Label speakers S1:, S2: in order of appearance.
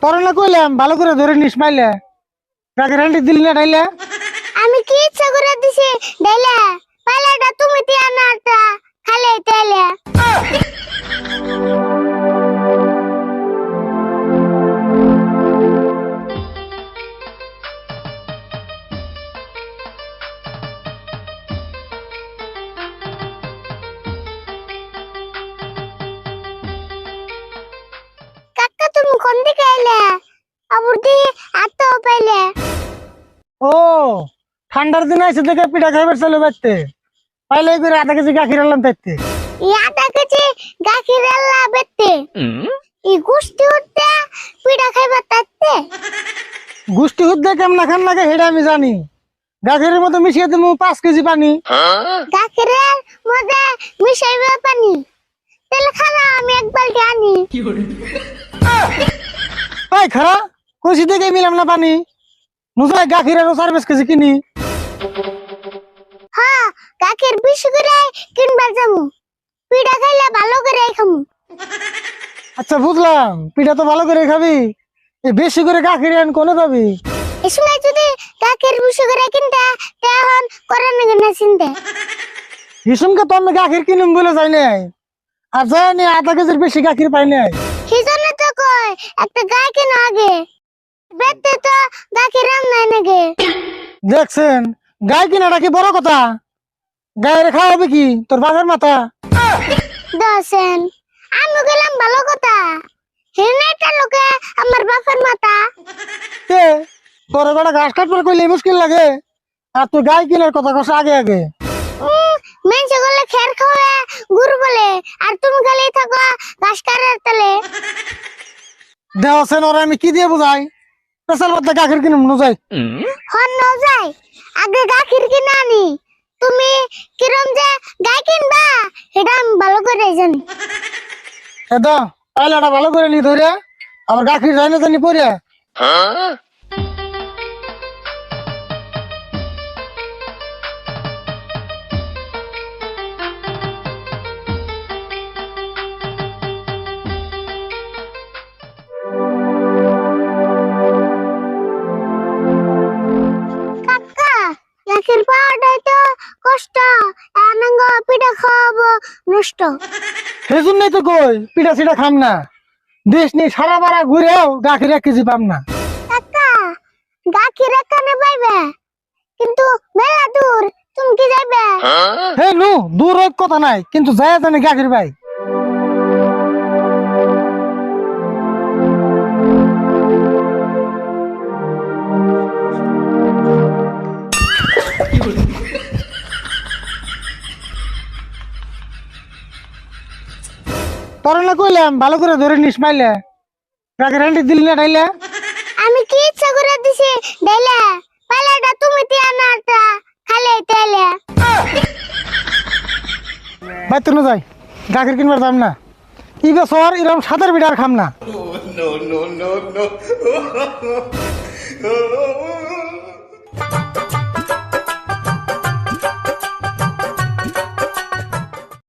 S1: তোর না কইলাম ভালো করে ধরে নিস মাইলে গাখের হান্ডি দিলি না ডাইলে।
S2: আমি কি ইচ্ছা করে দিছি ডাইলে পালাটা তুমি তিয়া নাটা খালে তেলে। কাকা তুমি কোন দিকে এলে আবুর দি আতো পাইলে।
S1: ও ঠান্ডার দিন আইসে দেখে পিঠা খাইবার চলে বাইতে পাইলে করে আধা কেজি গাখির আনলাম তাইতে।
S2: ইয়াটা কেজি গাখির আল্লাহ বেতে ই গুষ্টি উঠতে পিঠা খাইবা তাতে।
S1: গুষ্টি হুদ্দে কেমন খান লাগে সেটা আমি জানি। গাখিরের মতো মিশিয়ে দিমু 5 কেজি পানি।
S2: গাখিরের মধ্যে মিশাইবা পানি তাহলে খানা আমি এক বালতি আনি।
S1: ওই খারা কইছি দেখে মিলাম না পানি মুজাই গাখিরের 4 কেজি কিনি।
S2: হ্যাঁ গাখির বেশি করে কিনবার যামু পিঠা খাইলে ভালো করে খামু।
S1: আচ্ছা বুঝলাম পিঠা তো ভালো করে খাবি এই বেশি করে গাখির আন কোনে পাবি।
S2: এই সময় যদি গাখির বেশি করে কিনতে তখন করেন না চিনতে।
S1: হিসুমকে তো আমি গাখির কিনুম বলে যাই নাই আর যাই নি আধা কেজির বেশি গাখির পাই নাই।
S2: সেজন্য তো কই একটা গাই কেন আগে বেতে তো গাখির রাম নাই নাগে।
S1: দেখছেন গাই কিনাটা কি বড় কথা গায়ের খাওয়াবে কি তোর বাপের মাথা।
S2: দশেন আমি গেলাম ভালো কথা হেনেটা লোকে আমার বাপের মাথা।
S1: কে তোর বেটা ঘাস কাটবার কইলে মুশকিল লাগে আর তুই গাই কিনার কথা কস আগে আগে।
S2: মেনছে গলে খের খাওয়া গুরু বলে আর তুমি খালি থাকো ঘাস কাটার তলে।
S1: দেওয়াছেন ওরা আমি কি দিয়ে বুঝাই পেশাল মধ্যে গাখির কিনুম নুজাই।
S2: হন ন যাই আগে গাখির কিনা আনি তুমি কিরম যে গাই কিনবা এটা আমি ভালো করে জানি।
S1: এদা পাইলাটা ভালো করে নি ধরে আবার গাখির যাই না জানি পরে।
S2: কাকা গাখির পাওয়াটাই তো কষ্ট এনাঙ্গ পিঠা খাওয়াবো নষ্ট।
S1: সেই জন্যই তো কই পিঠা সিটা খাম না দেশ নেই সারা বারা ঘুরেও গাখির 1 কেজি পাম না।
S2: কাকা গাখির এখানে পাইবে কিন্তু মেলা দূর তুমি কি যাইবে।
S1: হে নু দূর হোক কথা নাই কিন্তু যায় জানি গাখির ভাই। তোর না কইলাম ভালো করে ধরে নিস মাইলে গাখির হান্ডি দিলি না ডাইলে।
S2: আমি কি ইচ্ছা করে দিছি ডাইলে পালাটা তুমি তিয়া নাটা খালে তেলে।
S1: ভাই তুই যাই গাখির কিনবার যাম না ই বছর এরকম সাদের বিড়ার খাম না।
S3: No, no, no, no.